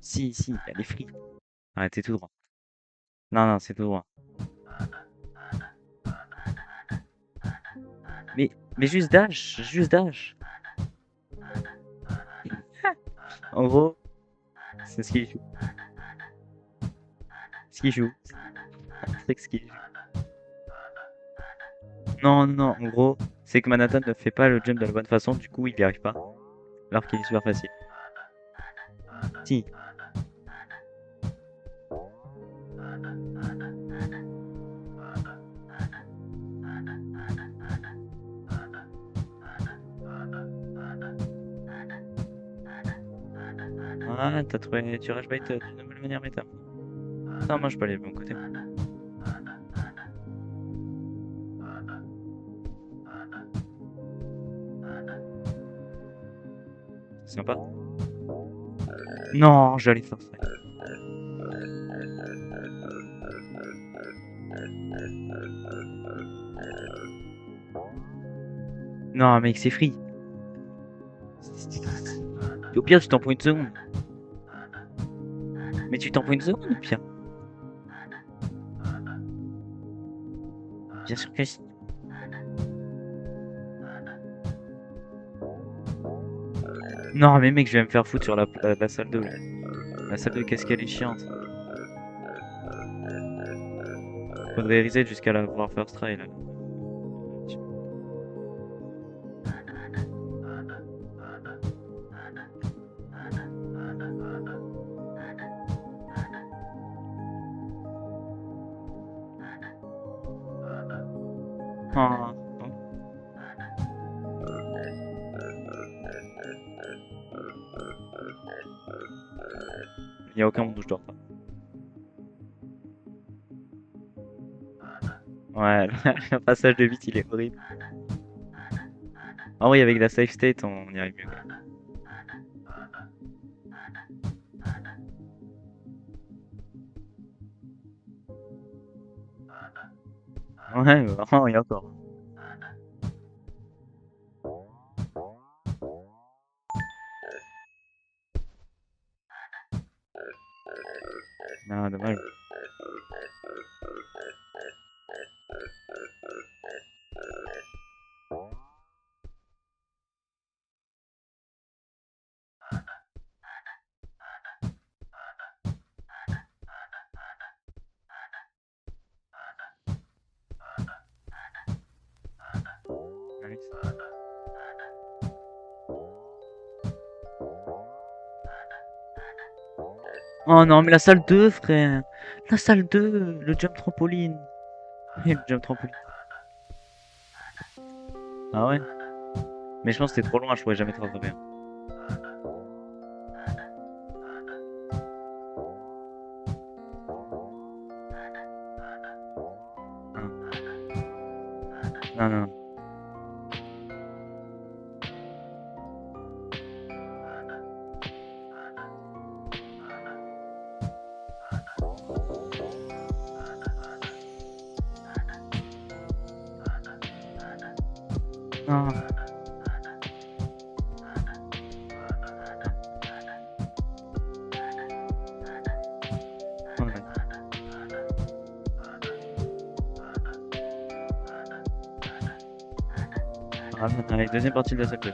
Si, elle est free. Arrêtez tout droit. Non, c'est tout droit. Mais juste dash. En gros, c'est ce qu'il joue. Ce qu'il joue. C'est ce qu'il joue. Non, en gros, c'est que Manhattan ne fait pas le jump de la bonne façon, du coup il n'y arrive pas. Alors qu'il est super facile. Si. Ah, t'as trouvé, tu rage bait d'une nouvelle manière méta. Ça, moi je peux aller de mon côté. Sympa. Non, j'allais faire ça. Non, mec, c'est free. Au pire, tu t'en prends une seconde. Mais tu t'en prends une seconde, au pire. Bien sûr que si. Non, mais mec, je vais me faire foutre sur la salle 2. Là. La salle 2, qu'est-ce qu'elle est chiante. Faudrait reset jusqu'à la voir first try là. Ah, non. Il n'y a aucun monde où je dors pas. Ouais, le passage de 8 il est horrible. Ah oui, avec la safe state, on y arrive mieux. Ouais, mais vraiment, il y a encore. Non, dommage. Nice. Oh non, mais la salle 2, frère. La salle 2, le jump trampoline. Et le jump trampoline. Ah ouais? Mais je pense que c'était trop loin, je pourrais jamais te rattraper. Non. Non. Ouais. Ah, allez, deuxième partie de la salle 2.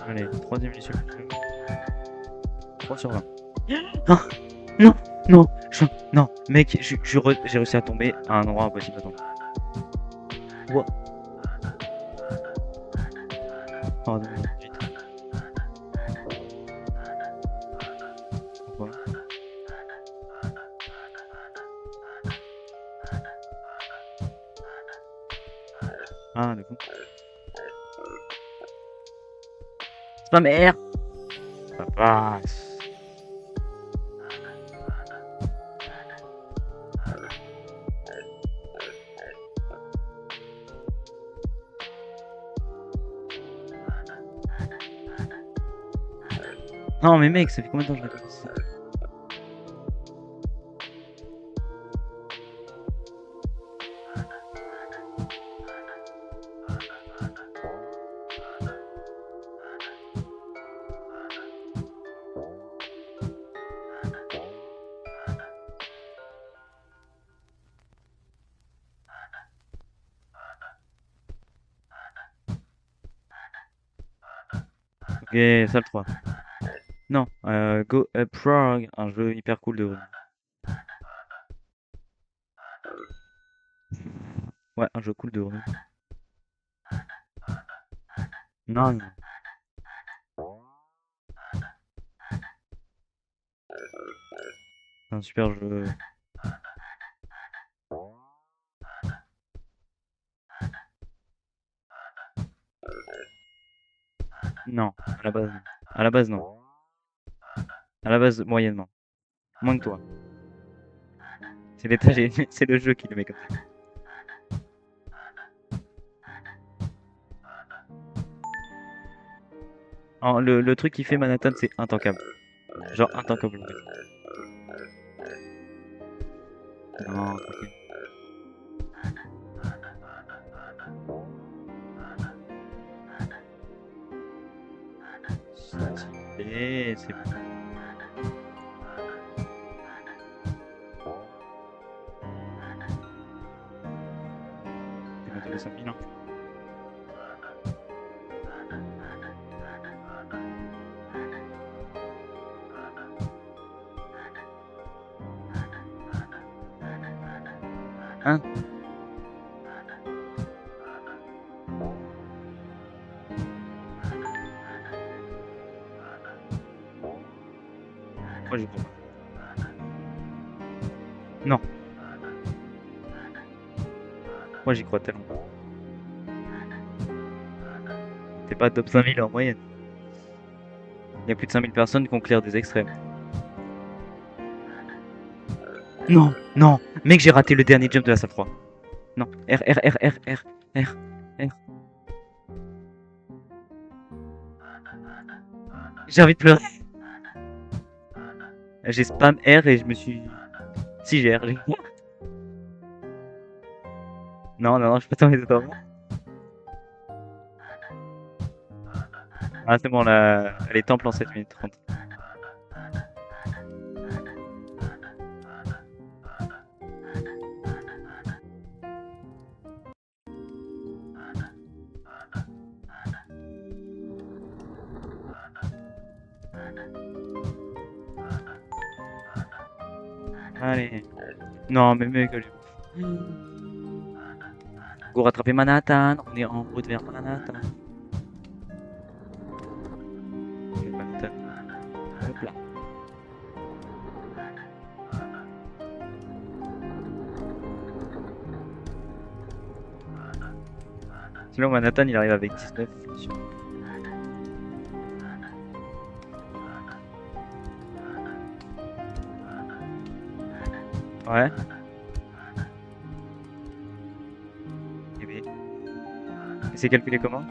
Allez, troisième issue. 3 sur 20. Non, non, mec, j'ai réussi à tomber à un endroit impossible à tomber. What? Oh non, putain. Pourquoi? Ah, du coup. C'est pas mer! Ça passe. Non, mais mec, ça fait combien de temps que je réfléchis ça? Ok, salle 3. Non, Go Up Frog, un jeu hyper cool de Bruno. Ouais, un jeu cool de Bruno. Non, non. Un super jeu. Non, à la base, non. À la base, non. À la base, moyennement. Moins que toi. C'est l'étage, c'est le jeu qui le met comme ça. Le truc qui fait Manhattan, c'est intankable. Genre intankable. Non, tranquille. Et c'est bon. C'est bientôt les 5000 ans. Hein? Moi, j'y crois pas. Non, moi, j'y crois tellement pas. T'es pas top 5000 en moyenne. Il y a plus de 5000 personnes qui ont clear des extrêmes. Non, non, mec, j'ai raté le dernier jump de la salle 3. Non, R. J'ai envie de pleurer. J'ai spam R et je me suis. Si j'ai R. Non, non, non, je peux tomber dedans. Ah, c'est bon, là, elle est temple en 7 minutes 30. Allez. Non, mais mec, allez. Go rattraper Manhattan. On est en route vers Manhattan. Manhattan. Hop là. Sinon, Manhattan, il arrive avec 19. Ouais. Eh bien. Et c'est calculé comment?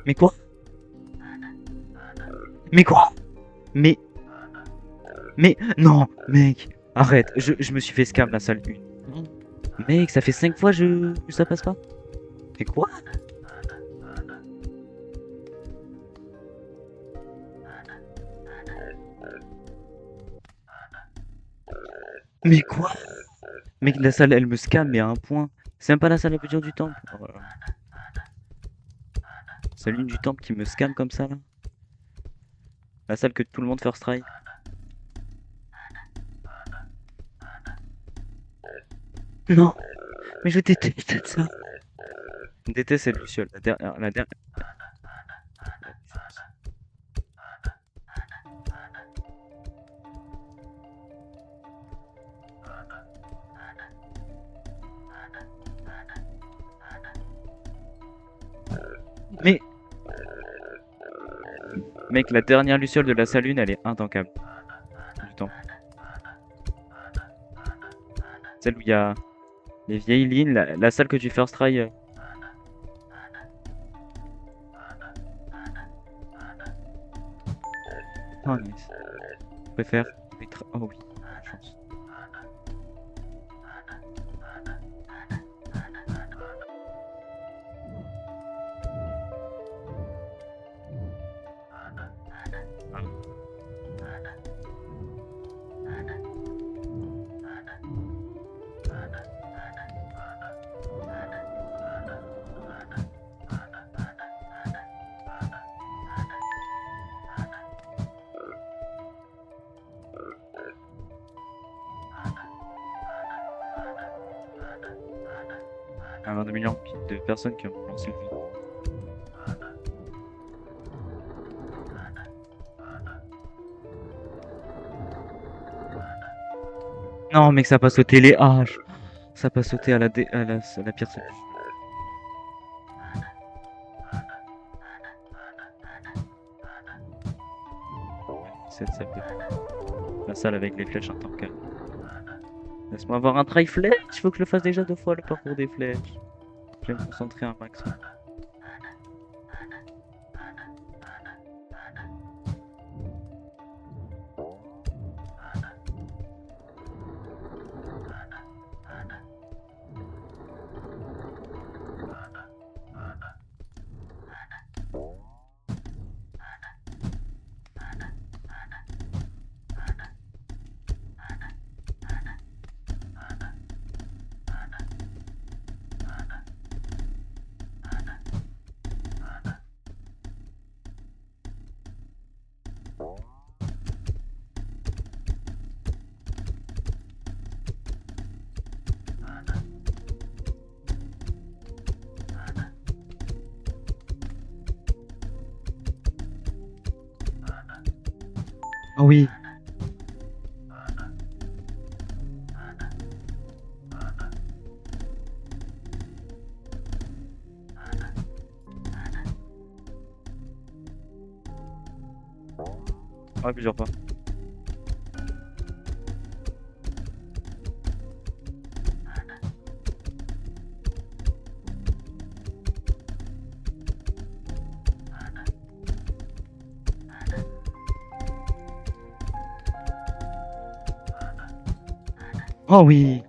Mais quoi? Mais quoi? Mais. Mais. Non, mec. Arrête. Je me suis fait scam la salle 1. Mec, ça fait 5 fois que ça passe pas? Mais quoi? Mais quoi? Mec, la salle, elle me scam, mais à un point. C'est même pas la salle la plus dure du temple. Oh là là. C'est l'une du temple qui me scam comme ça, là. La salle que tout le monde first try. Non, mais je déteste ça. Je déteste cette luciole. La dernière. Mais, mec, la dernière luciole de la salle 1, elle est intankable. Du temps. Celle où il y a les vieilles lignes, la salle que tu first try. Oh, nice. Je préfère. Oh oui, chance. de millions de personnes qui ont lancé le jeu. Non, mec, ça a pas sauté les haches. Ça a pas sauté à la pire seule. Cette salle la salle avec les flèches en tant que. Laisse-moi avoir un try flèche. Il faut que je le fasse déjà 2 fois le parcours des flèches. Je vais me concentrer un maximum. Oh oui. Ouais, plusieurs fois. Oh oui.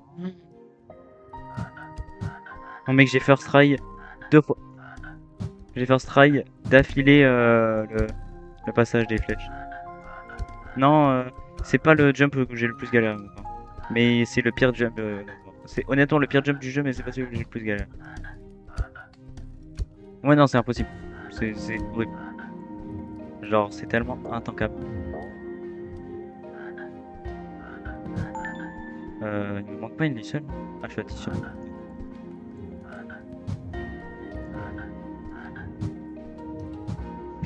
Oh mec, j'ai first try 2 fois. J'ai first try d'affilée le passage des flèches. Non, c'est pas le jump que j'ai le plus galère. Non. Mais c'est le pire jump. C'est honnêtement le pire jump du jeu, mais c'est pas celui que j'ai le plus galère. Ouais, non, c'est impossible. C'est horrible. Genre, c'est tellement intankable. Il me manque pas une liseule. Ah, je suis à 10 sur.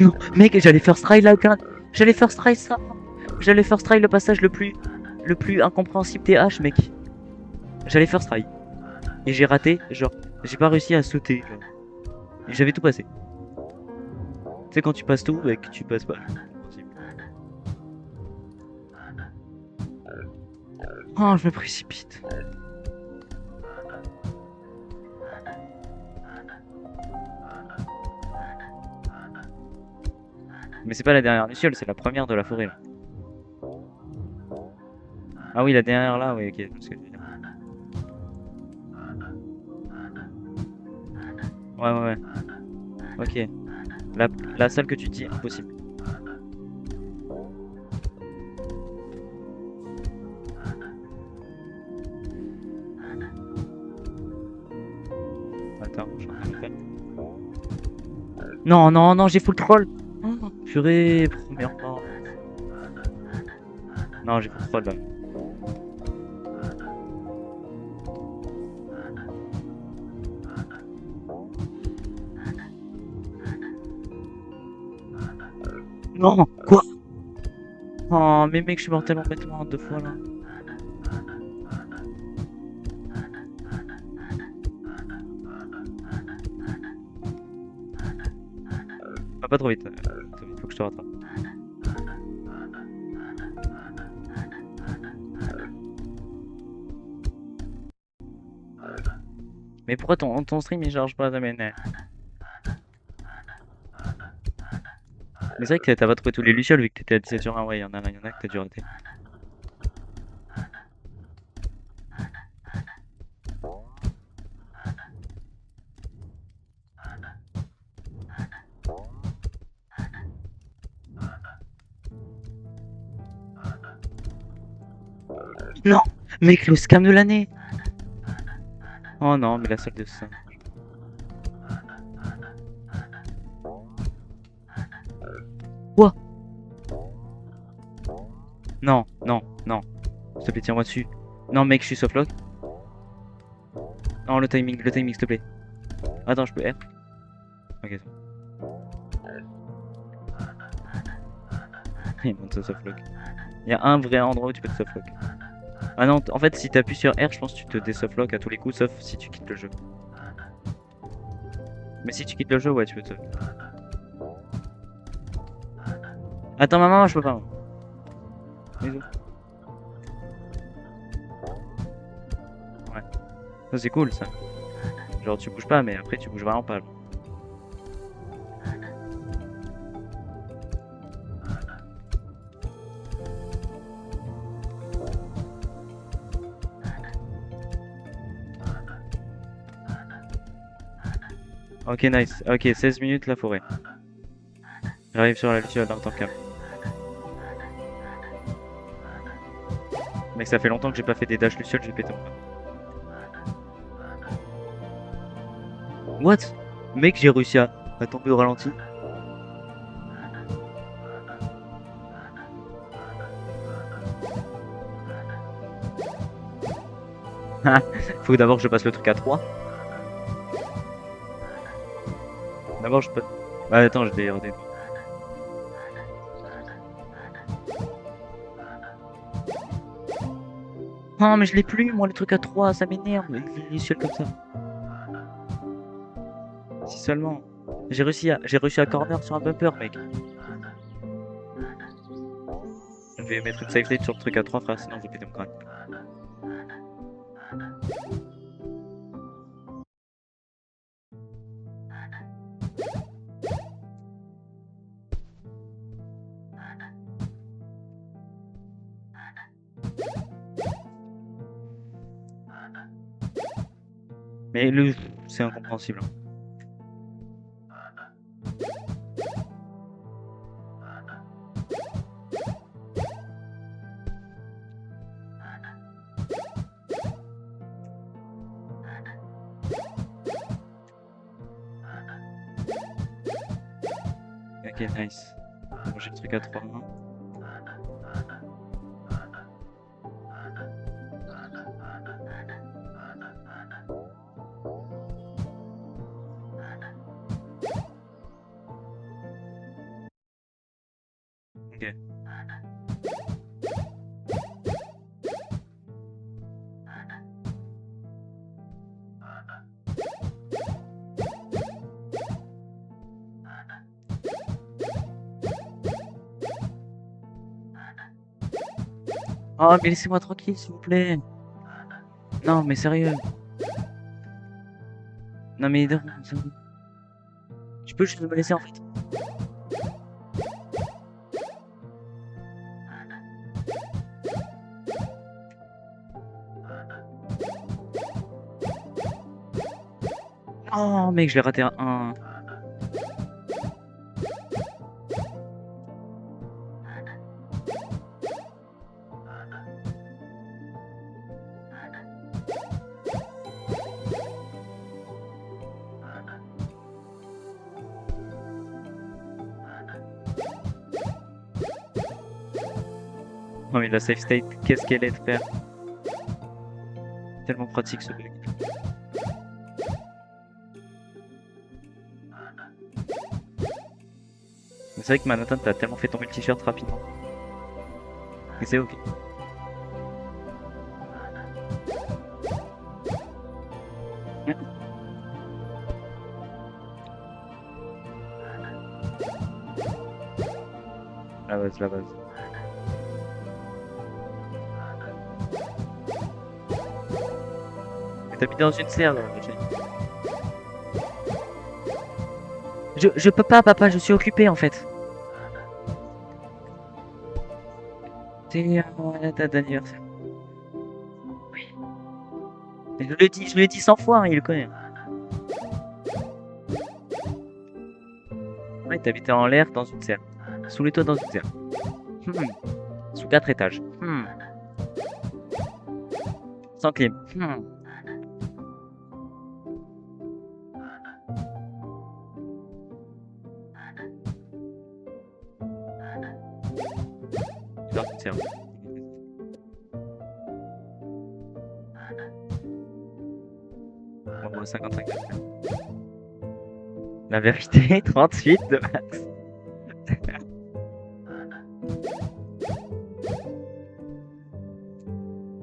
Non, mec, j'allais first try là, j'allais first try ça. J'allais first try le passage le plus incompréhensible des haches, mec. J'allais first try. Et j'ai raté, genre, j'ai pas réussi à sauter, genre. Et j'avais tout passé. Tu sais, quand tu passes tout et que tu passes pas. Oh, je me précipite. Mais c'est pas la dernière luciole, c'est la première de la forêt là. Ah oui, la dernière là, oui, ok. Ouais, ouais, ouais. Ok. La salle que tu dis, impossible. Attends, je suis en train de faire. Non, non, non, j'ai full troll. Oh, purée, première mort. Non, j'ai full troll là. Non, quoi? Oh, mais mec, je suis mort tellement bêtement 2 fois là. Ah, pas trop vite. Faut que je te rattrape. Mais pourquoi ton stream il charge pas, mais c'est vrai que t'as pas trouvé tous les lucioles vu que t'étais à 17 sur 1. Ouais, y'en a que t'as dû rater. Non, mec, le scam de l'année. Oh non, mais la salle de ça. Quoi? Non, non, non. S'il te plaît, tiens-moi dessus. Non, mec, je suis softlock. Non, le timing, s'il te plaît. Attends, je peux R. Ok, c'est bon. Il monte softlock. Il y a un vrai endroit où tu peux te softlock. Ah non, en fait, si t'appuies sur R, je pense que tu te désoftlock à tous les coups, sauf si tu quittes le jeu. Mais si tu quittes le jeu, ouais, tu peux te. Attends, maman, je peux pas. Bisous. Ouais. Ça, c'est cool, ça. Genre, tu bouges pas, mais après, tu bouges vraiment pas. Ok, nice. Ok, 16 minutes la forêt. J'arrive sur la luciole en tant que. Mec, ça fait longtemps que j'ai pas fait des dash luciole, j'ai pété mon crâne. What? Mec, j'ai réussi à tomber au ralenti. Faut que d'abord je passe le truc à 3. D'abord je peux. Bah attends, je vais regarder. Non, mais je l'ai plus, moi, le truc à 3, ça m'énerve, les lucioles comme ça. Si seulement. J'ai réussi à corner sur un bumper, mec. Je vais mettre une safe state sur le truc à 3, frère, sinon je vais péter mon crâne. Mais c'est incompréhensible. Ok, nice. Bon, j'ai le truc à 3 mains. Ok. Oh, mais laissez-moi tranquille, s'il vous plaît. Non, mais sérieux. Non, mais non, tu peux juste me laisser en fait. Oh, mec, je l'ai raté un. Non, mais la safe state, qu'est-ce qu'elle est de faire? Tellement pratique ce bug. C'est vrai que Manhattan t'as tellement fait tomber le t-shirt rapidement. Et c'est ok. La base, la base. Mais t'as mis dans une serre là, je peux pas, papa, je suis occupé en fait. C'est la date d'anniversaire. Oui. Je le dis 100 fois, hein, il le connaît. Ouais, t'habitais en l'air dans une serre. Sous les toits dans une serre. Sous 4 étages. Sans clim. Dans une serre. Bon, 55. La vérité, 38 de max.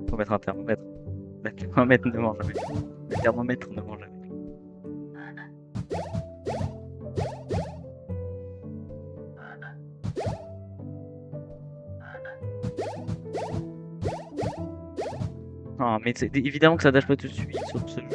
Faut mettre un thermomètre. Le thermomètre ne ment jamais. Le thermomètre ne ment jamais. Ah, mais évidemment que ça dash pas tout de suite sur ce jeu.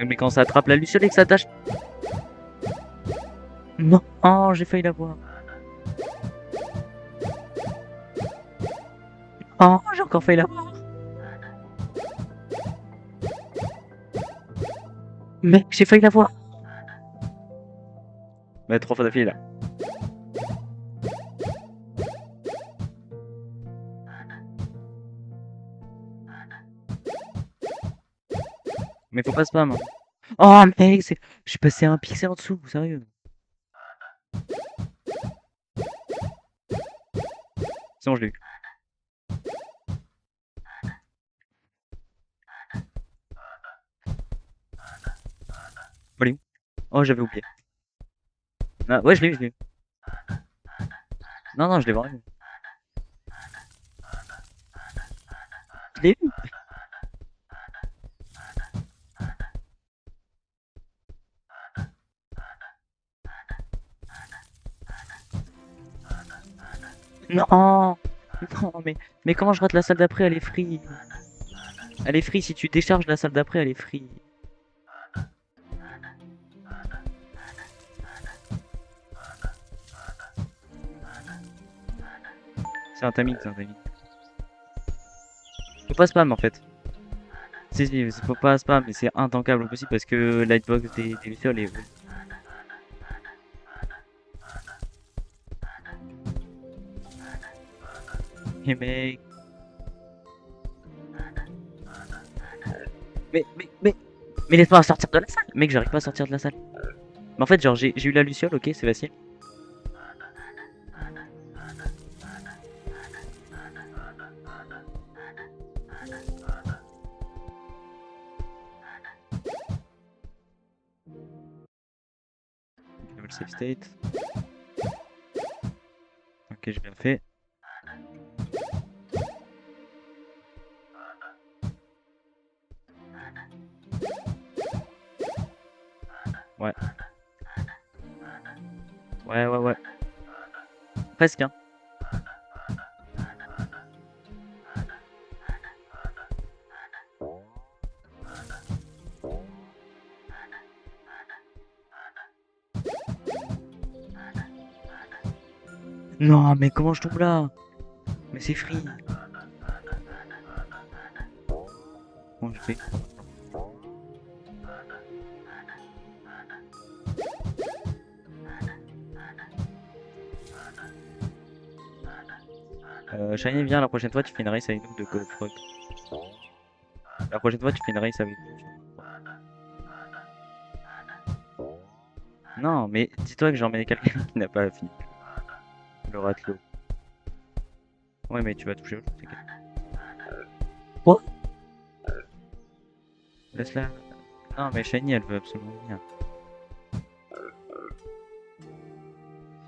Mais quand ça attrape la luciole et que ça dash. Non, oh, j'ai failli la voir. Oh, j'ai encore failli la voir. Mec, j'ai failli la voir. Mais 3 fois d'affilée là. Mais faut pas spam. Hein. Oh mec, je suis passé un pixel en dessous, sérieux. C'est bon, je l'ai eu. Allez. Oh, j'avais oublié. Ah, ouais, je l'ai eu, je l'ai eu. Non, non, je l'ai vraiment eu. Je l'ai eu. Non, non, mais comment je rate la salle d'après? Elle est free. Elle est free. Si tu décharges la salle d'après, elle est free. C'est un timing, c'est un timing. Faut pas spam en fait. Si, faut pas spam, mais c'est intankable au possible parce que Lightbox des lucioles est. Mais mec. Mais laisse-moi sortir de la salle. Mec, j'arrive pas à sortir de la salle. Mais en fait, genre, j'ai eu la luciole, ok, c'est facile. Level save state. Ok, j'ai bien fait. Ouais. Ouais. Presque, hein. Non, mais comment je tombe là? Mais c'est free. Bon, je fais. Shiny, viens, la prochaine fois tu fais une race avec nous de Godfrog. La prochaine fois tu fais une race avec nous. Non, mais dis-toi que j'en mets quelqu'un qui n'a pas fini. Le ratelot. Ouais, mais tu vas toucher l'autre, t'inquiète. Quoi? Laisse-la. Non, mais Shiny, elle veut absolument rien.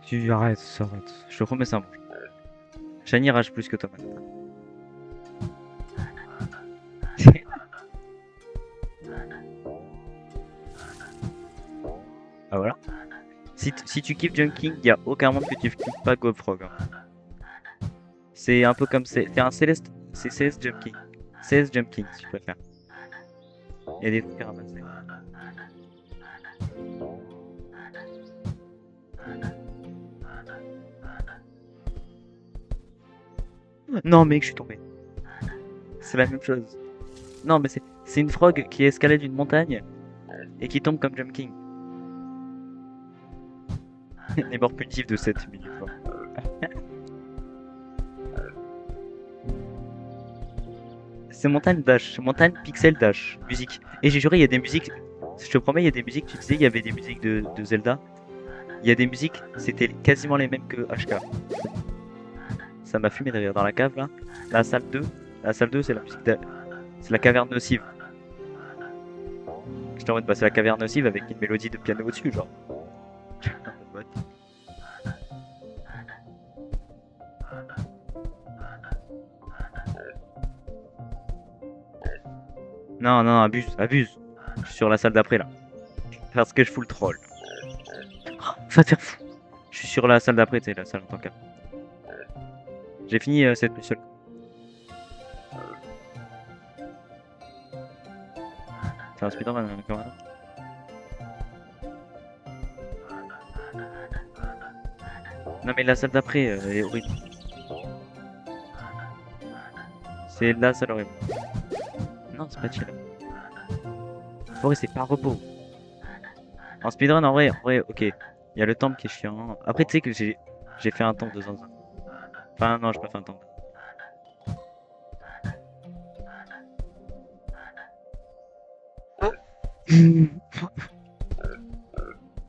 Tu arrête, arrête. Je te promets ça. Shiny rage plus que toi maintenant. Ah voilà. Si tu kiffes Junking, y a aucun monde que tu kiffes pas Godfrog. Hein. C'est un peu comme c'est un Céleste. C'est Céleste Jumpking. Céleste Jumpking si tu préfères. Il y a des trucs à ramasser. Non mec, je suis tombé. C'est la même chose. Non mais c'est une frog qui escalade une montagne et qui tombe comme Jump King. Les morts punitifs de cette minute. C'est montagne dash, montagne pixel dash, musique. Et j'ai juré, il y a des musiques, je te promets, il y a des musiques, tu disais, il y avait des musiques de Zelda. Il y a des musiques, c'était quasiment les mêmes que HK. Ça m'a fumé de rire dans la cave là. La salle 2, la salle 2 c'est la musique c'est la caverne nocive. J'étais en mode passer la caverne nocive avec une mélodie de piano au-dessus, genre. What? Non, non, abuse, abuse. Je suis sur la salle d'après là. Parce que je fous le troll. Oh, va te faire fou. Je suis sur la salle d'après, tu sais, la salle en tant que. J'ai fini cette mission. C'est un speedrun quand même. Non mais la salle d'après est horrible. C'est la salle horrible. Non, c'est pas chill. Faut rester pas repos. En speedrun, en vrai, ok. Il y a le temple qui est chiant. Après, tu sais que j'ai fait un temple de Zanzan. Enfin, non, j'ai pas fait un temple.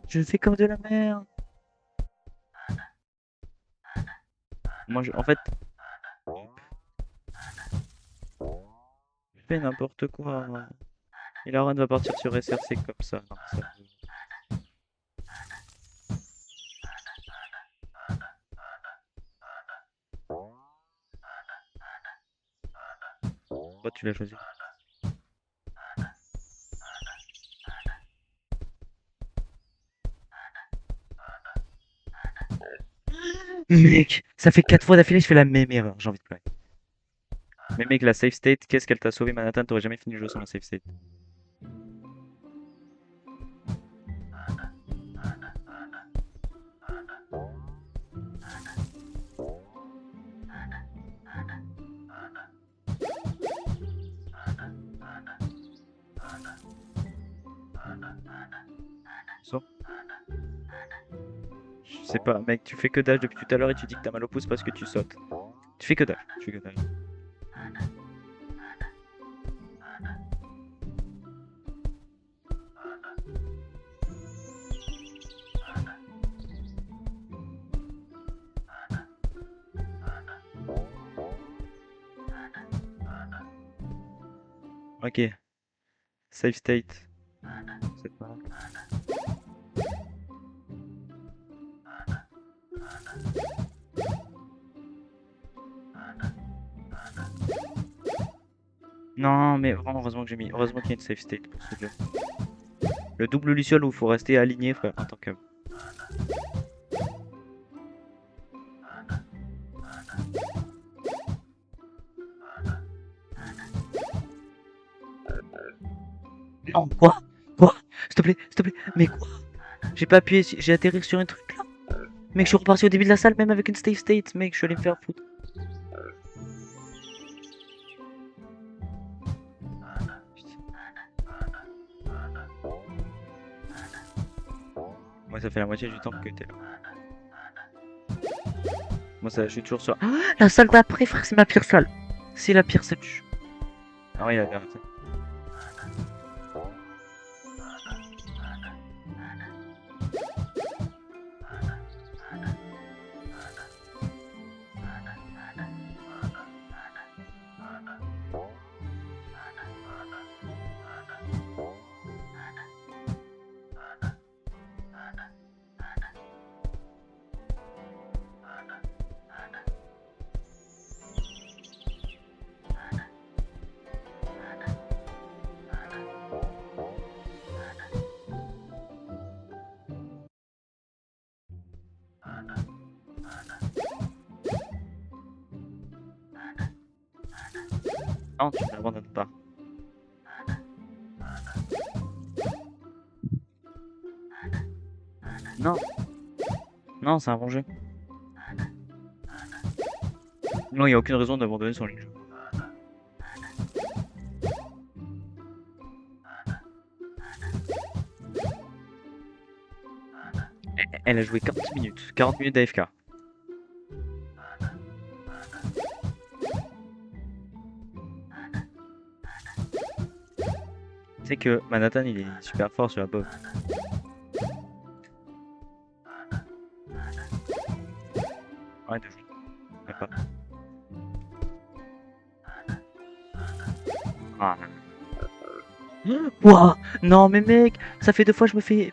Je fais comme de la merde. Moi, en fait, je fais n'importe quoi. Et Lauren va partir sur SRC comme ça. Non, ça... Pourquoi tu l'as choisi? Mec, ça fait 4 fois d'affilée que je fais la même erreur. J'ai envie de pleurer. Mais mec, la save state, qu'est-ce qu'elle t'a sauvé, Manhattan? T'aurais jamais fini le jeu sans la save state. So. Je sais pas, mec, tu fais que dash depuis tout à l'heure et tu dis que t'as mal au pouce parce que tu sautes. Tu fais que dash, tu fais que dash. Ok, save state. C'est pas... Non, mais vraiment, heureusement que j'ai mis. Heureusement qu'il y a une save state pour ce jeu. Le double Luciole où il faut rester aligné, frère, en tant que. Non, quoi? Quoi? S'il te plaît, s'il te plaît. Mais quoi? J'ai pas appuyé, j'ai atterri sur un truc là. Mec, je suis reparti au début de la salle, même avec une save state. Mec, je suis allé me faire foutre. Moi, ça fait la moitié du temps que t'es là. Moi, ça, je suis toujours sur. Ah, la salle d'après, frère, c'est ma pire salle. C'est la pire salle du jeu. Ah, ouais, il a bien arrêté. Non, tu n'abandonnes pas. Non, non, c'est un bon jeu. Non, il n'y a aucune raison d'abandonner son jeu. Elle a joué 40 minutes. 40 minutes d'AFK. sais que Manhattan il est super fort sur la bof. Ouais, de fou. Même pas. Ah. Ouah, non mais mec, ça fait 2 fois que je me fais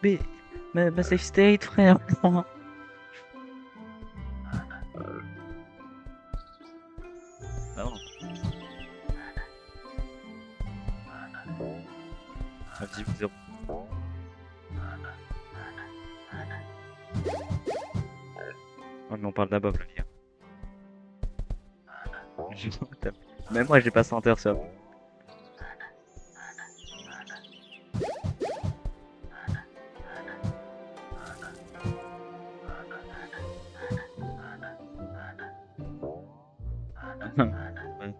ma safe state frère. Ah non. Ah, 10-0. Oh, mais on parle d'above là, les gars. Même moi j'ai pas 100 heures sur la bof.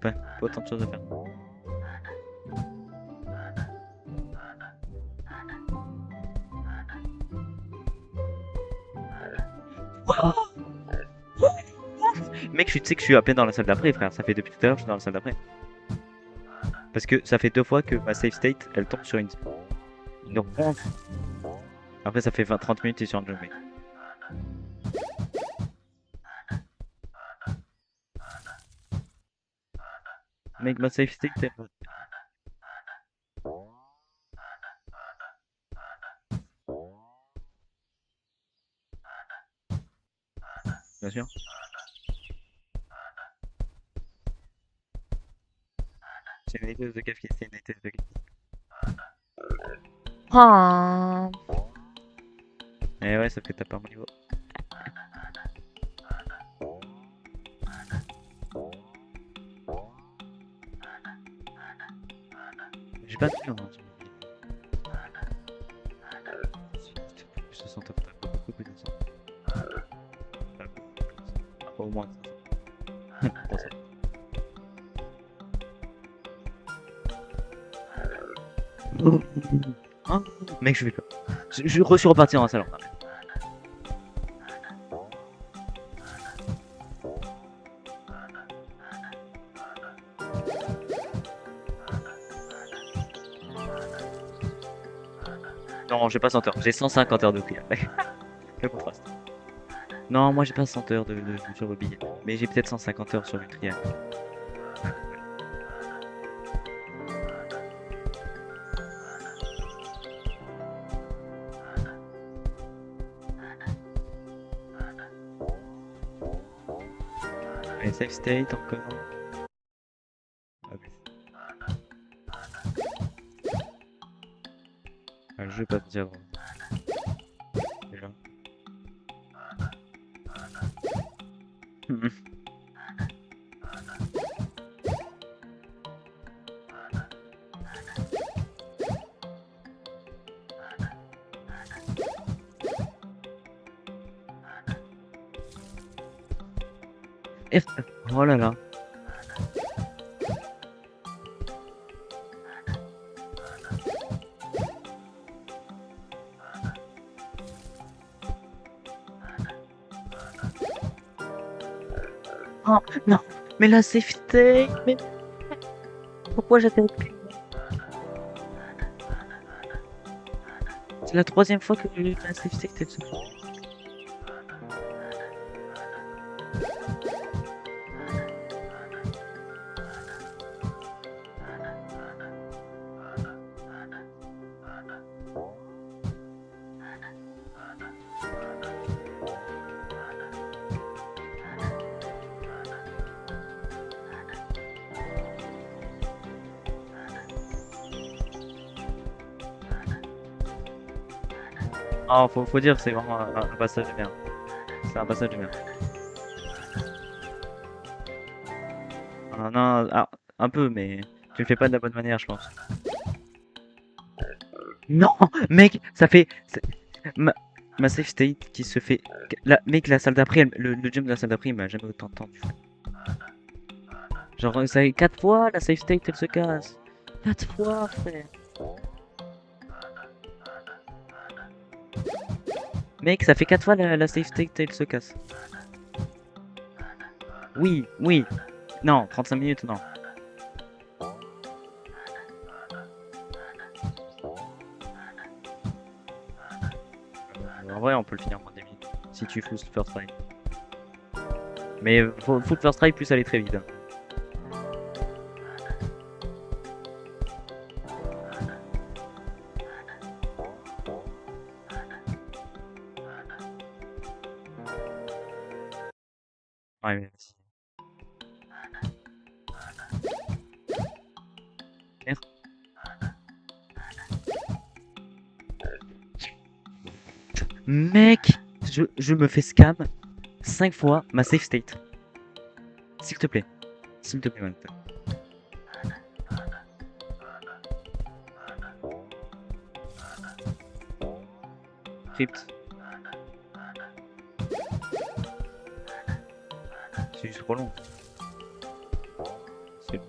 Ouais, pas autant de choses à faire. Ouah. Mec, tu sais que je suis à peine dans la salle d'après, frère. Ça fait depuis tout à l'heure que je suis dans la salle d'après. Parce que ça fait 2 fois que ma safe state, elle tombe sur une ronde. Après, ça fait 20-30 minutes et sur un jeu, mec. Mec, ma safe state, bien sûr. C'est une éteuse de café, c'est une éteuse de café. Ah. Et ouais, ça fait taper mon niveau. J'ai pas de hein. 60 top, t'as beaucoup plus de 100. Au moins 500. Bon, ça. Hein, mec, je vais pas. Je suis reparti dans la salle. Non, j'ai pas 100 heures. J'ai 150 heures de prière. Le contraste. Non, moi j'ai pas 100 heures sur le billet. Mais j'ai peut-être 150 heures sur le trial. Allez, safe state encore. Ah, oui. Ah, le jeu est pas dire déjà. Oh là là. Oh non, mais la safe state, mais pourquoi j'atterris plus? C'est la 3e fois que la safe state elle se fait. Ah, faut dire, c'est vraiment un passage bien. C'est un passage bien. Ah, non, ah, un peu, mais tu le fais pas de la bonne manière, je pense. Non, mec, ça fait ma, ma safe state qui se fait. Mec, la salle d'après, le jump de la salle d'après, il m'a jamais autant tendu. Genre, ça fait 4 fois, la safe state, elle se casse. 4 fois, frère. Mec, ça fait 4 fois la safe state, elle se casse. Oui, oui. Non, 35 minutes, non. vrai, on peut le finir en moins de 10 minutes. Si tu fous le first try. Mais faut le first try plus aller très vite. Hein. Ouais, mais vas-y. Merde. Mec, je me fais scam 5 fois ma safe state. S'il te plaît. S'il te plaît, man. Crypt. C'est juste trop long. C'est long.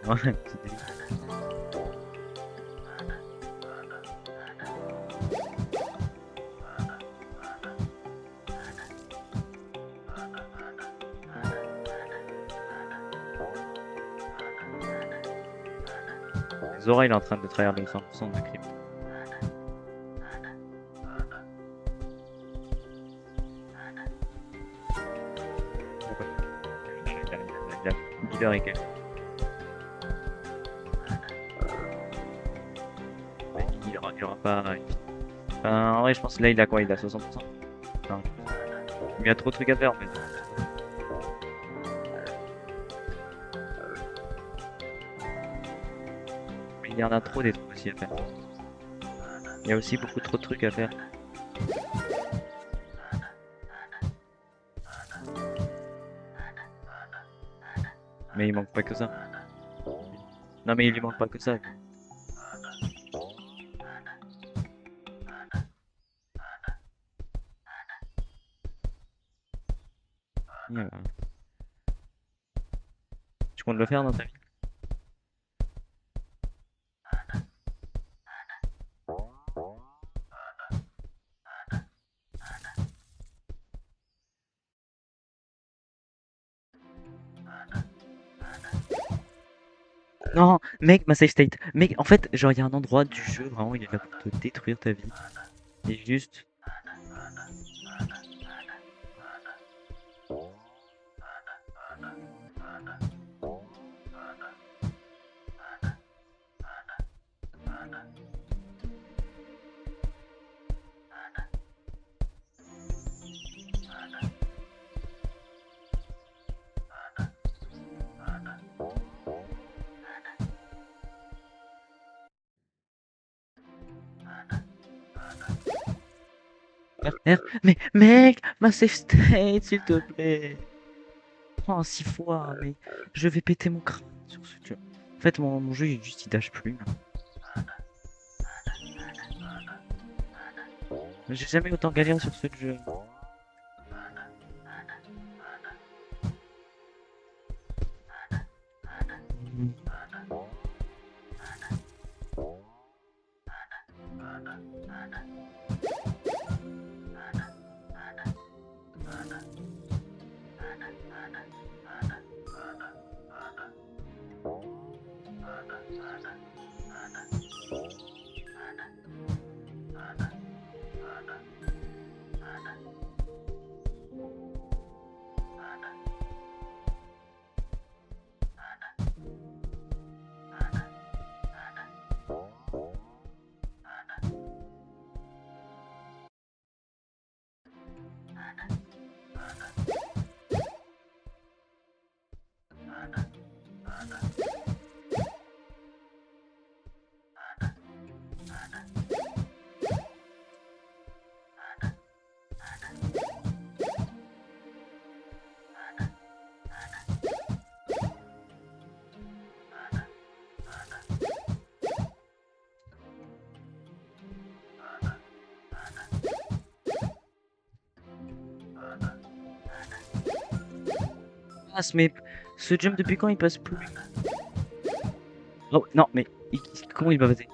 Ouais, c'est délire. Zora il est en train de trahir le 100% de crypt. Pourquoi il a leader et quel il aura pas. Enfin, en vrai, je pense que là il a quoi? Il a 60%. Enfin, il y a trop de trucs à faire en fait. Mais il y en a trop des trucs aussi à faire. Il y a aussi beaucoup trop de trucs à faire. Mais il manque pas que ça. Non mais il lui manque pas que ça. Voilà. Tu comptes le faire dans ta vie? Non, mec, ma safe state. Mec, en fait, genre, il y a un endroit du jeu, vraiment, il est là pour te détruire ta vie. Et juste. Mais, mec, ma safe state, s'il te plaît. Oh, 6 fois, mais je vais péter mon crâne sur ce jeu. En fait, mon jeu, il juste, il dash plus. J'ai jamais autant galéré sur ce jeu. Mais ce jump, depuis quand il passe plus? Oh, non, mais comment il va passer?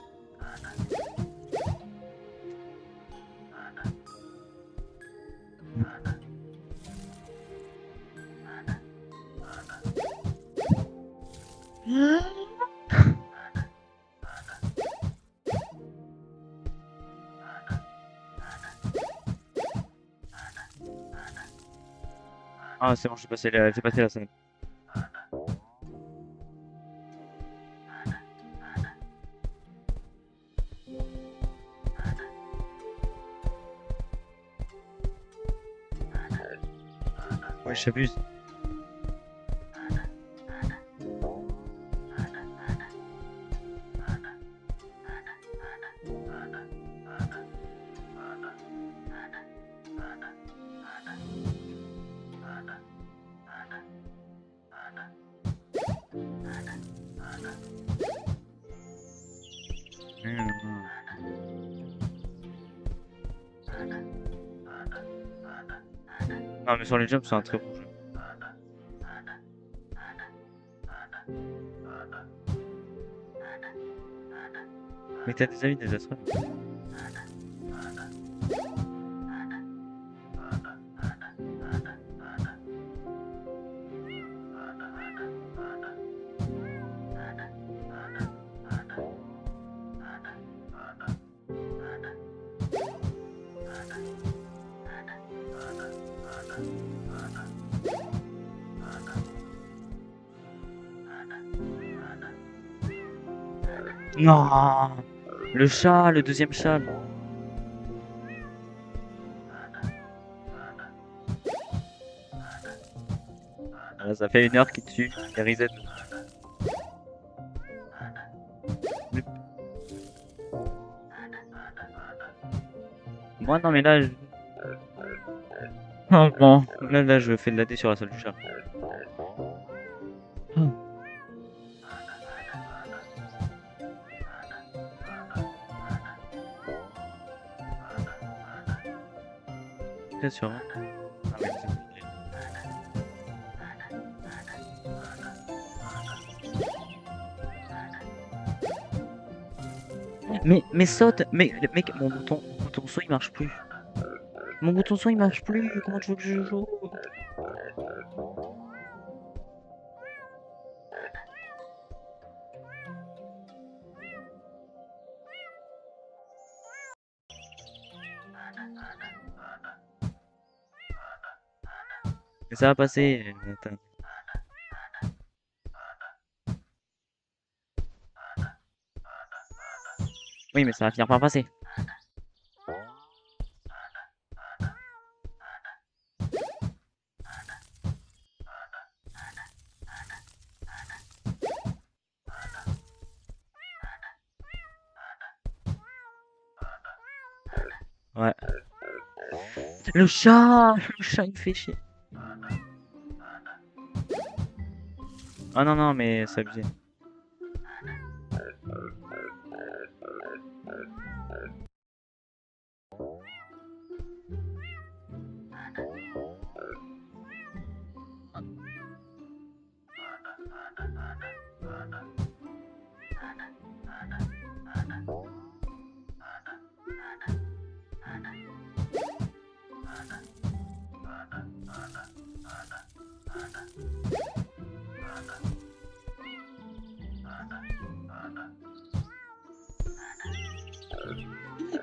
Ah, c'est bon, j'ai passé la scène. Ouais, j'abuse. Non, mais sur les jumps, c'est un très bon jeu. Mais t'as des avis désastreux. Non, le chat, le deuxième chat. Voilà, ça fait 1 heure qu'il tue, il reset. Moi, non, mais là, oh, bon. Là, je fais de la D sur la seule du chat. Bien sûr. Hein. Ah, mais saute, mais mec, mon bouton saut il marche plus. Mon bouton saut il marche plus. Comment tu veux que je joue? Mais ça va passer. Attends. Oui, mais ça va finir par passer. Ouais. Le chat il me fait chier. Ah non, non, mais c'est abusé.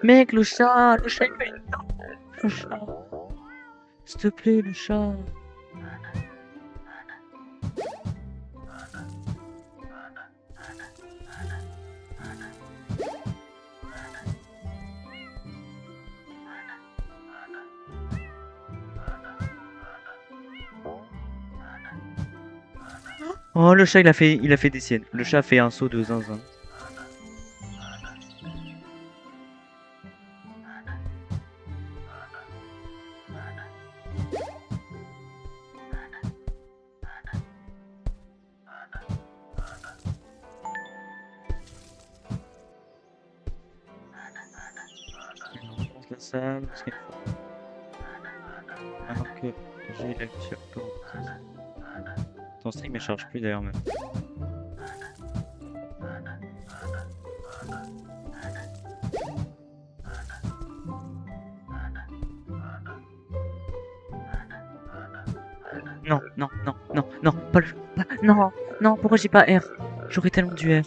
Mec, le chat il fait... Le chat. S'il te plaît, le chat. Oh, le chat, il a fait des siennes. Le chat a fait un saut de zinzin. La salle, parce qu'il faut... Alors que j'ai la vie sur ton stream ne charge plus d'ailleurs même. Non, non, non, non, non, pas le... non, non, pourquoi j'ai pas R? J'aurais tellement dû R.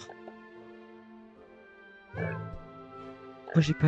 Moi j'ai pas...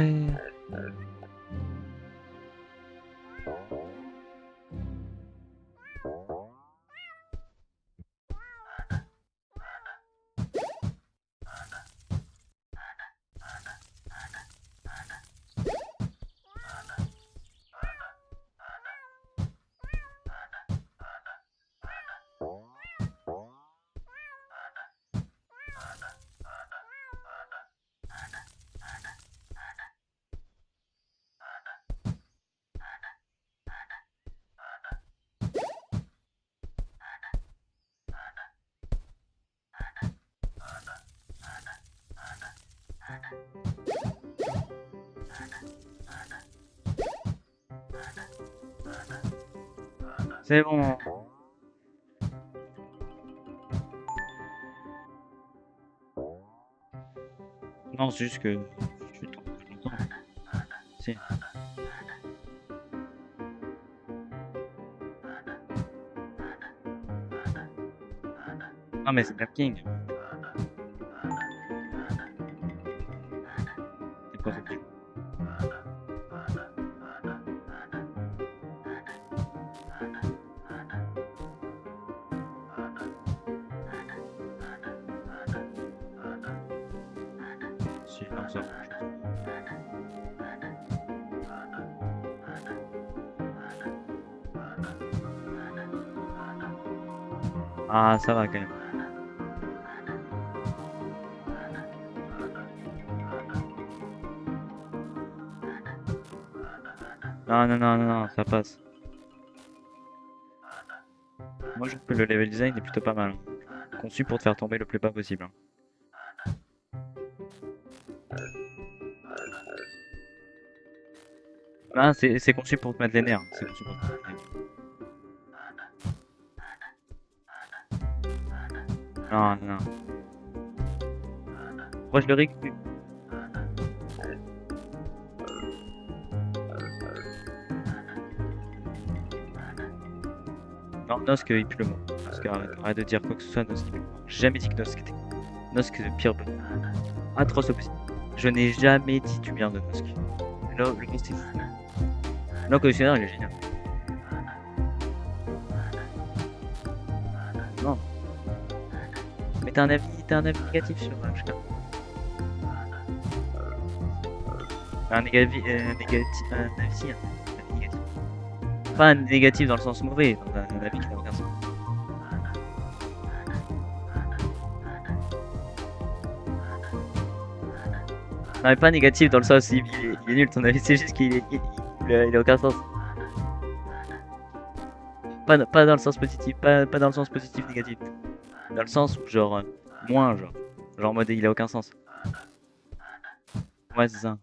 C'est bon. Non, c'est juste que... Je suis trop longtemps. Si. Non mais c'est Black King. C'est quoi ce truc? Si, non, ça. Ah, ça va quand même. Non, non, non, non, non, ça passe. Moi, je trouve que le level design est plutôt pas mal, hein. Conçu pour te faire tomber le plus bas possible, hein. Ah, c'est conçu pour te mettre les nerfs. C'est conçu pour te mettre les nerfs. Non, non, non. Moi, je le récupère. Non, Nosk, il pue le mot. Nosk, arrête de dire quoi que ce soit, Nosk, il pue le mot. J'ai jamais dit que Nosk était... Nosk, c'est le pire bug. Atroce au possible. Je n'ai jamais dit du bien de Nosk. Le gars, c'est fou. Le collectionneur, il est génial. Non. Mais t'as un avis négatif sur HK. Un négatif, un avis, si, un avis négatif. Pas un négatif dans le sens mauvais, dans un avis qui n'a aucun sens. Non, mais pas négatif dans le sens il est nul ton avis, c'est juste il a aucun sens. Pas dans le sens positif, pas dans le sens positif négatif. Dans le sens où genre moins genre. Genre en mode il a aucun sens. Ouais c'est ça.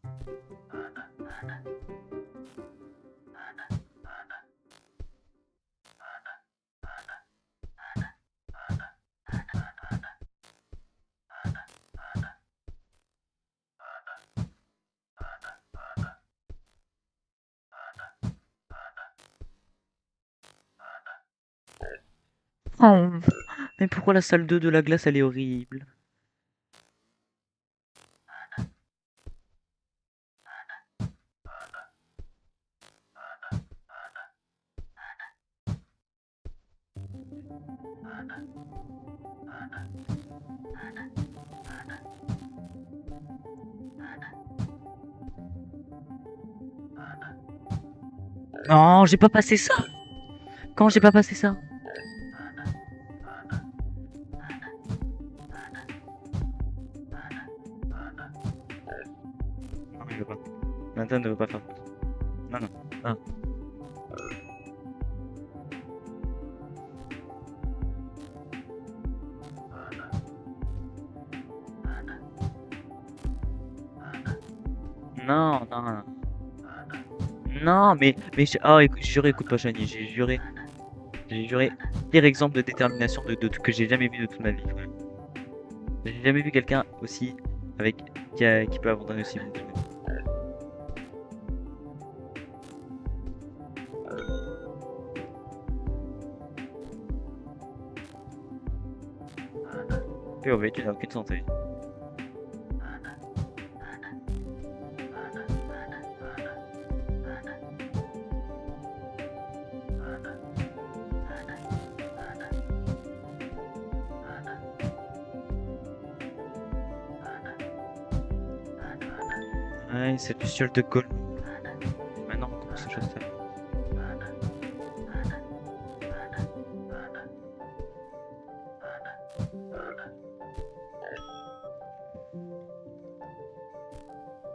Oh, mais pourquoi la salle 2 de la glace elle est horrible? Non, j'ai pas passé ça. Quand j'ai pas passé ça? Non, je veux pas. Nathan ne veut pas faire. Non, non. Ah. Non, non, non. Non, oh, écoute, j'ai juré, écoute pas, Shani, j'ai juré. J'ai juré. Pire exemple de détermination que j'ai jamais vu de toute ma vie, frère. J'ai jamais vu quelqu'un aussi. Avec. Qui peut abandonner aussi vite. Tu es obèse, tu n'as aucune santé. Ouais, c'est du ciel de Gaulle. Maintenant, on commence à juste.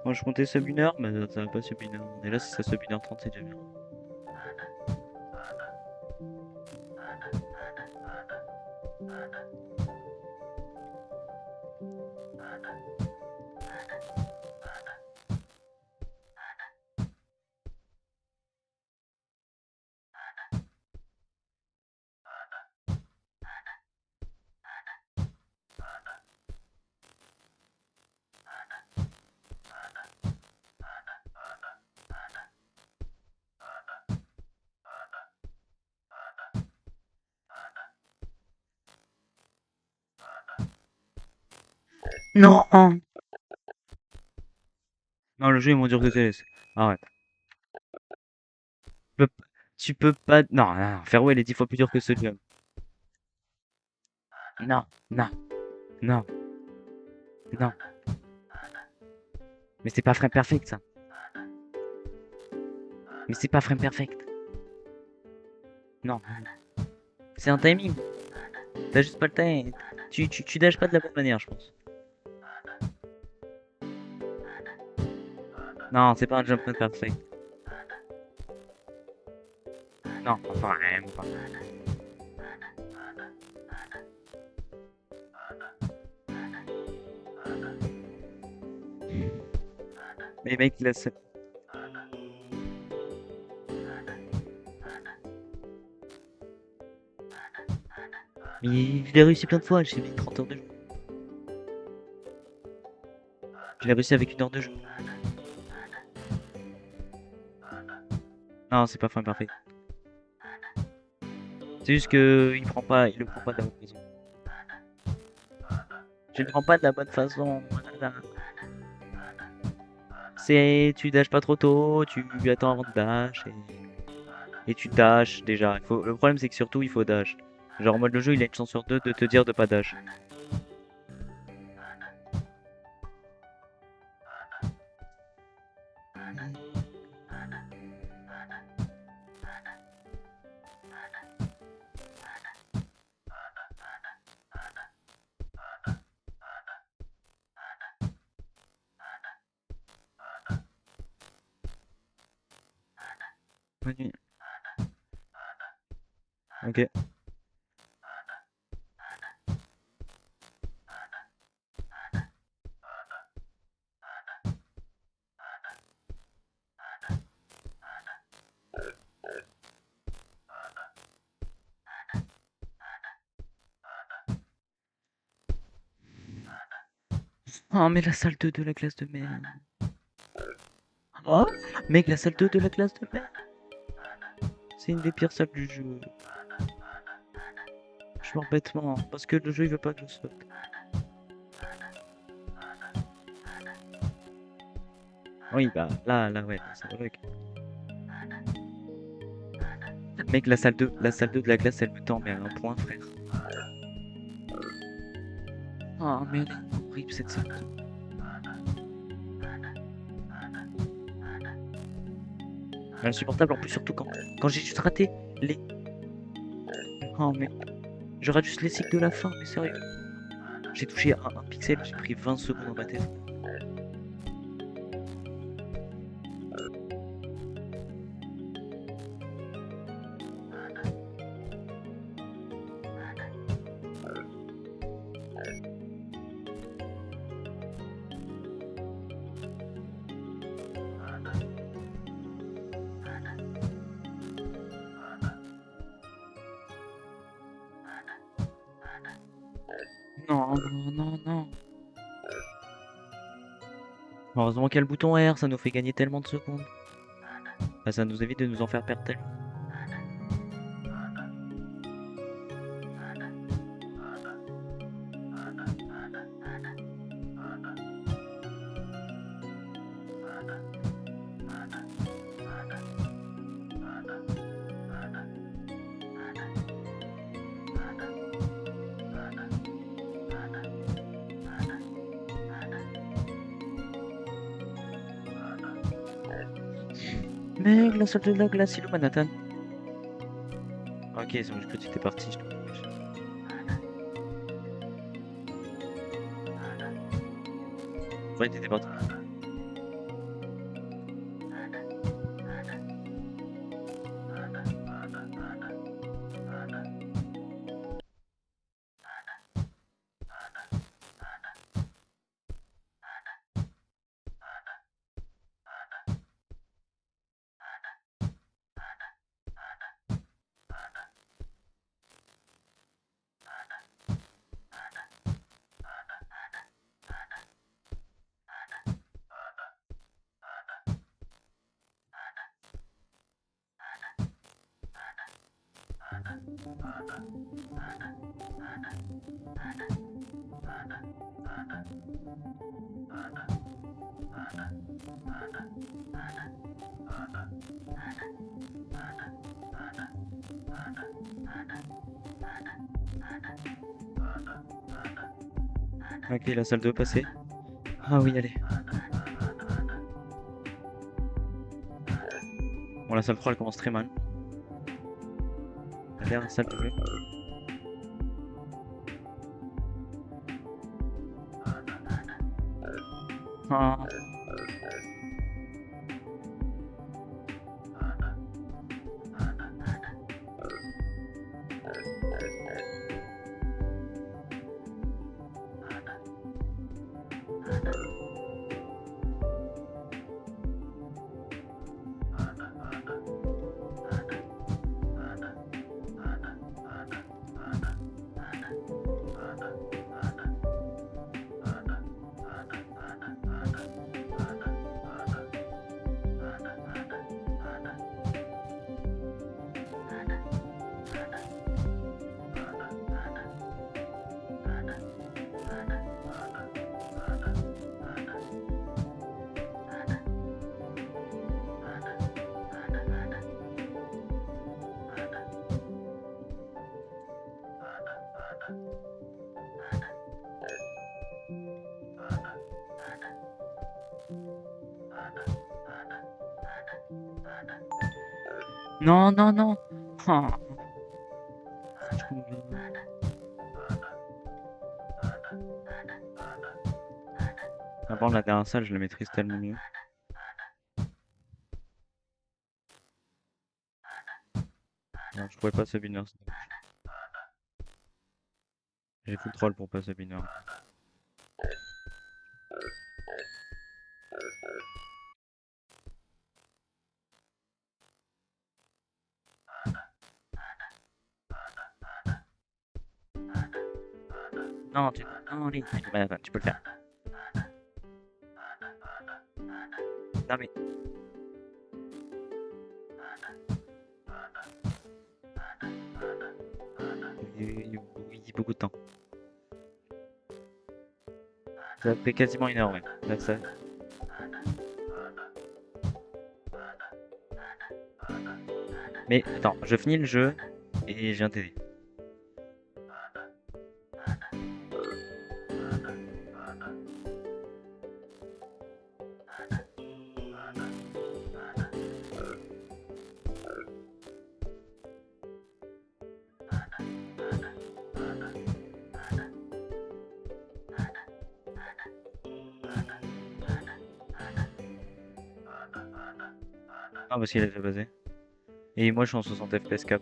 Moi, je comptais sub 1 heure, mais ça va pas sub 1 heure. Et là, si ça sub 1h30, c'est déjà bien. Non! Non, le jeu est moins dur que TS. Arrête. Tu peux, tu peux pas. Non, non, non, Farewell est 10 fois plus dur que ce jeu. Non, non, non, non. Mais c'est pas frame perfect ça. Mais c'est pas frame perfect. Non. C'est un timing. T'as juste pas le time. Tu dash pas de la bonne manière, je pense. Non, c'est pas un jump perfect. Non, enfin, même pas. Mais mec, là, c'est. Mais je l'ai réussi plein de fois, j'ai mis 30 heures de jeu. Je l'ai réussi avec 1 heure de jeu. Non, c'est pas frame perfect. C'est juste que il le prend pas de la bonne façon. Je le prends pas de la bonne façon. Voilà. C'est, tu dashes pas trop tôt, tu attends avant de dash et tu dash déjà. Le problème c'est que surtout il faut dash. Genre en mode le jeu il a une chance sur deux de te dire de pas dash. Vas-y. Ok. Oh mais la salle 2 de la classe de merde. Oh mec la salle 2 de la classe de merde. C'est une des pires salles du jeu. Je meurs bêtement parce que le jeu il veut pas que je saute. Oui bah là ouais, ça bug. Mec la salle 2 de la classe elle me tend mais à un point frère. Oh mais elle est horrible cette salle 2. Insupportable en plus surtout quand j'ai juste raté les... Oh mais je rate juste les cycles de la fin mais sérieux. J'ai touché un pixel, j'ai pris 20 secondes dans ma tête. Non, non, non, non. Heureusement qu'il y a le bouton R, ça nous fait gagner tellement de secondes. Bah, ça nous évite de nous en faire perdre tellement. Mec, la salle de la glace, il est où Manhattan? Ok, c'est bon, j'ai cru que t'étais parti. Je te promets. Ouais, t'étais parti. Ok, la salle 2 passée. Ah oui, allez. Bon, la salle 3 elle commence très mal. La dernière salle de jeu. Ah. Non, non, non. Ah. Avant la dernière salle, je la maîtrise tellement mieux. Non, je pouvais pas subiner. J'ai full troll pour pas subiner. Non, tu... non, Lynn, Manhattan, tu peux le faire. Non mais... Oui, beaucoup de temps. Ça fait quasiment 1 heure, ouais. Là, ça... Mais attends, je finis le jeu et je viens t'aider. Ah, parce qu'il a déjà basé. Et moi, je suis en 60 FPS cap.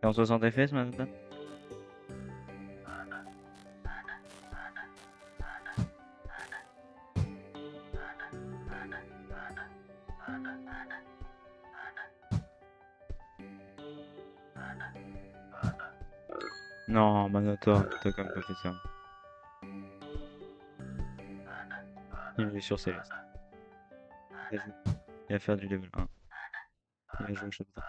T'es en 60 FPS, Manhattan? Non, Manhattan, t'as quand même pas fait ça. Il est sur Céleste. Il va faire du level 1. Il va jouer au shotgun.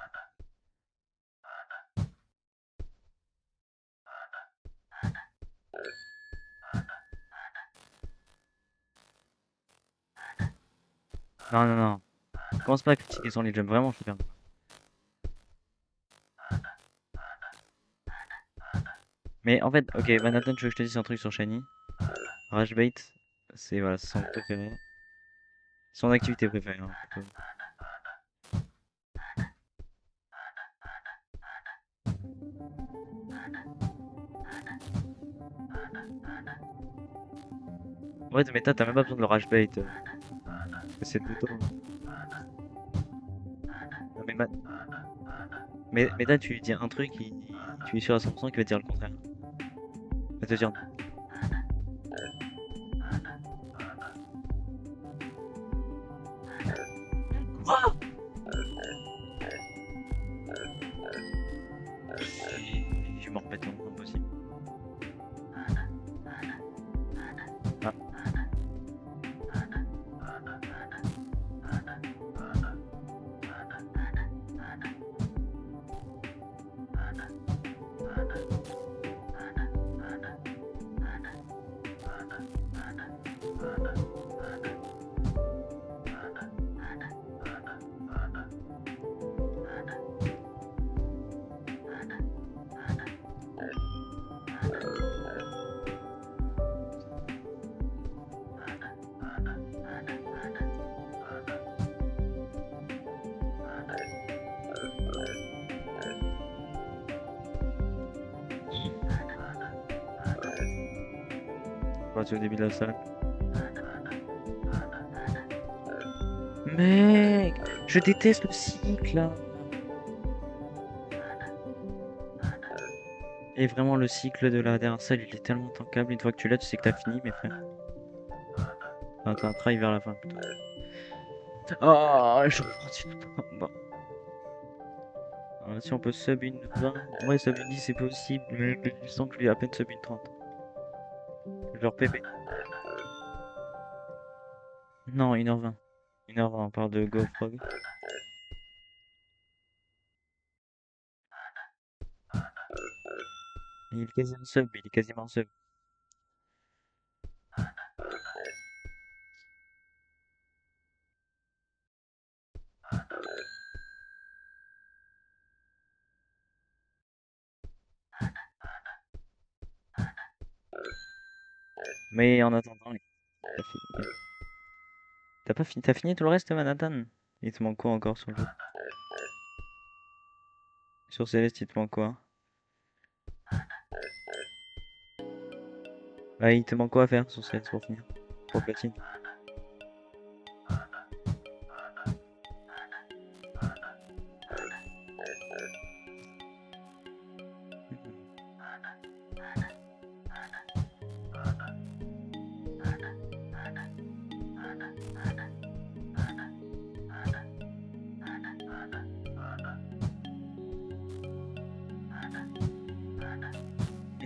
Non, non, non. Commence pas à critiquer son lead, j'aime vraiment super. Mais en fait, ok, Manhattan, tu veux que je te dise un truc sur Shiny? Rage Bait, c'est voilà, c'est son préféré. Son activité préférée, hein, plutôt. Ouais, mais t'as même pas besoin de le Rage Bait. C'est plutôt. Non, mais là, tu lui dis un truc, tu es sûr à 100% qu'il va te dire le contraire. Il va te dire non. Quoi? Je vais m'en remettre longtemps possible. Ah, on va au début de la salle. Mec, je déteste le cycle là. Et vraiment, le cycle de la dernière salle, il est tellement tankable. Une fois que tu l'as, tu sais que t'as fini, mes frères. Enfin, t'as un try vers la fin plutôt. Oh, je continue pas. Bon. Si on peut sub une 20, ouais, sub une 10 c'est possible, mais je sens que je vais à peine sub une 30. Genre PB. Non, 1h20. 1h20, on parle de GoFrog. Il est quasiment sub, il est quasiment sub. Mais en attendant, t'as pas fini, t'as fini tout le reste, Manhattan? Il te manque quoi encore sur le jeu? Sur Céleste, il te manque quoi? Bah, il te manque quoi à faire sur Céleste pour finir? Pour platine?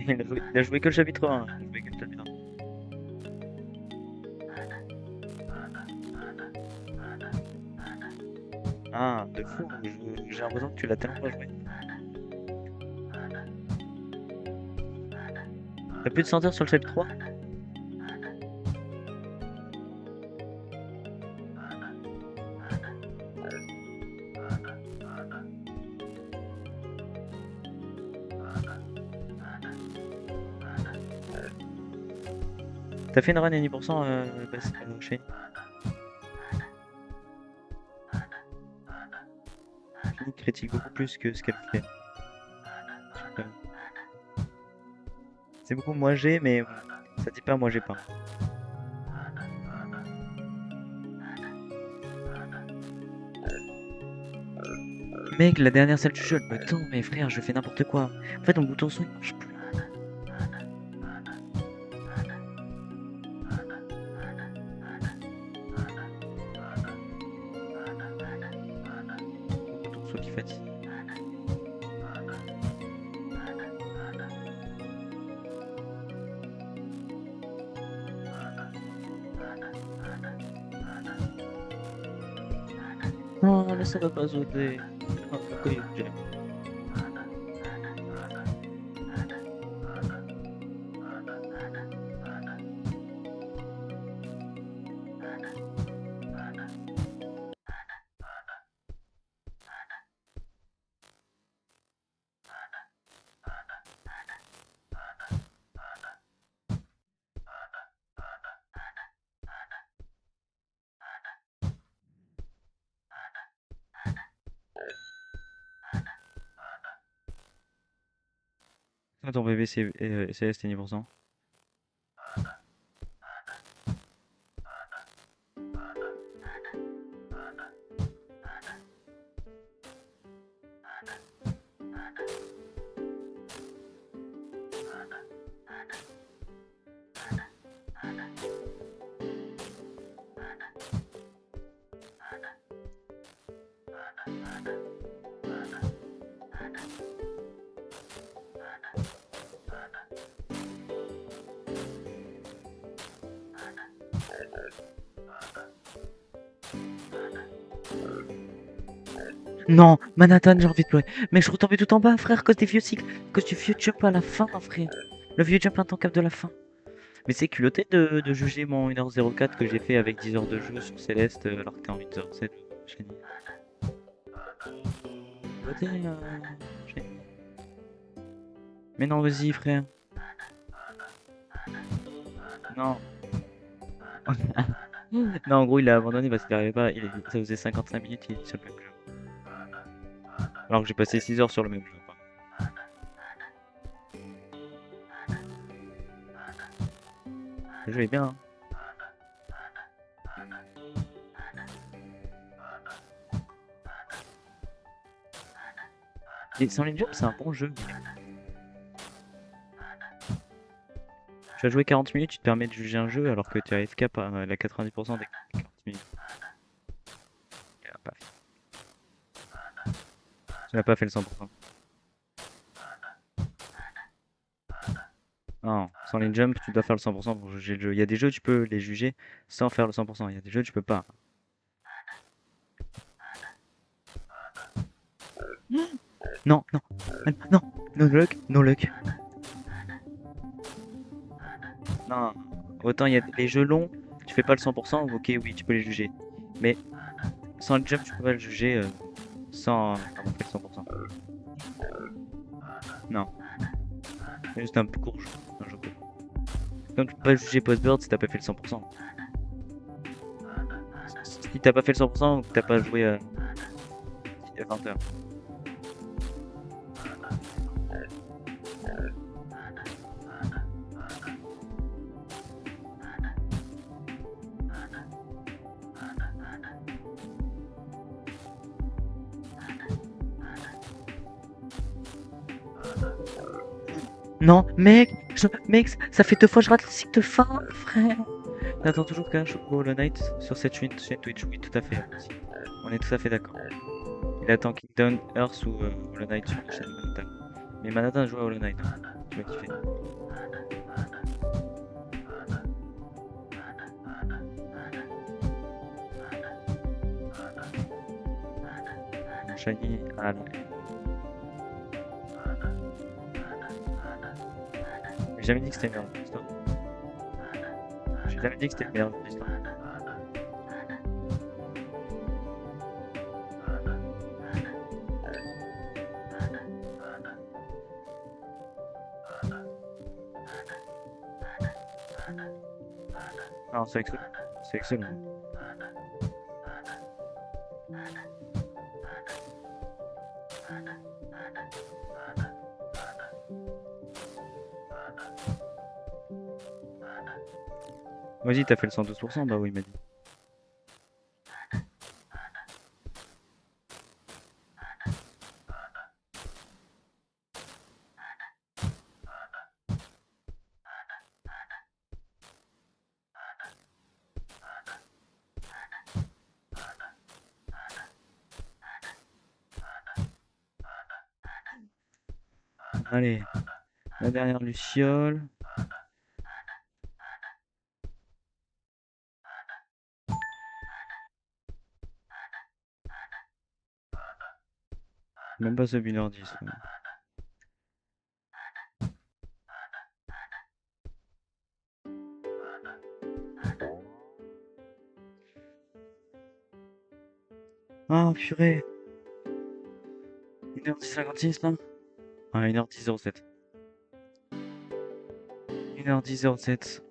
Il a joué que le chapitre 1. Il a joué que le chapitre 1. Ah, de fou, j'ai l'impression que tu l'as tellement pas joué. T'as plus de senteur sur le chapitre 3? T'as fait une run à 10% Shane? Fini critique beaucoup plus que ce qu'elle fait. Euh, C'est beaucoup moi j'ai, mais ça dit pas moi j'ai pas. Mec, la dernière salle du jeu, elle me tend, mais frère, je fais n'importe quoi. En fait, mon bouton son il marche plus. Mon bouton son qui fatigue. Non, là ça va pas sauter. Ah, pourquoi il- Ton bébé Céleste est niveau 100. Non, Manhattan, j'ai envie de pleurer. Mais je retombais tout en bas, frère, à cause des vieux cycles. À cause du vieux jump à la fin, frère. Le vieux jump intankable de la fin. Mais c'est culotté de juger mon 1h04 que j'ai fait avec 10 heures de jeu sur Céleste alors que t'es en 8h07. Génie. Culotté, génie. Mais non, vas-y, frère. Non. Non, en gros, il a abandonné parce qu'il arrivait pas. Ça faisait 55 minutes, il était sur le même jeu. Alors que j'ai passé 6 heures sur le même jeu. Le jeu est bien, hein. Et Sans Jump, c'est un bon jeu. Tu vas jouer 40 minutes, tu te permets de juger un jeu alors que tu es AFK par la 90% des 40 minutes. Tu n'as pas fait le 100%. Non, sans les jumps, tu dois faire le 100% pour juger le jeu. Il y a des jeux, tu peux les juger sans faire le 100%. Il y a des jeux, tu peux pas. Non, non, non, no luck, no luck. Non, autant il y a les jeux longs, tu fais pas le 100%, ok, oui, tu peux les juger. Mais sans le jump, tu peux pas le juger sans avoir fait le 100%. Non, c'est juste un peu court jeu. Un jeu court. Comme tu peux pas juger post-bird si t'as pas fait le 100%. Si t'as pas fait le 100% ou que t'as pas joué à 20 heures. Non, mec, ça fait 2 fois que je rate le cycle de fin, frère. T'attends toujours qu'un joue au Hollow Knight sur cette chaîne Twitch, oui, tout à fait. On est tout à fait d'accord. Il attend Kingdom Earth ou Hollow Knight sur la chaîne Manhattan. Mais Manhattan joue à Hollow Knight, hein. Tu vas kiffer. Shiny, ah là. J'ai jamais dit que c'était meilleur de l'histoire. J'ai jamais dit que c'était le meilleur de l'histoire. Non, c'est excellent. C'est excellent. Vas-y, t'as fait le 112%? Bah oui, il m'a dit. Allez, la dernière Luciole. Même pas sub 1h10. Ouais. Ah, purée. 1h10 là? Ouais, 1h10 07. 1h10 07.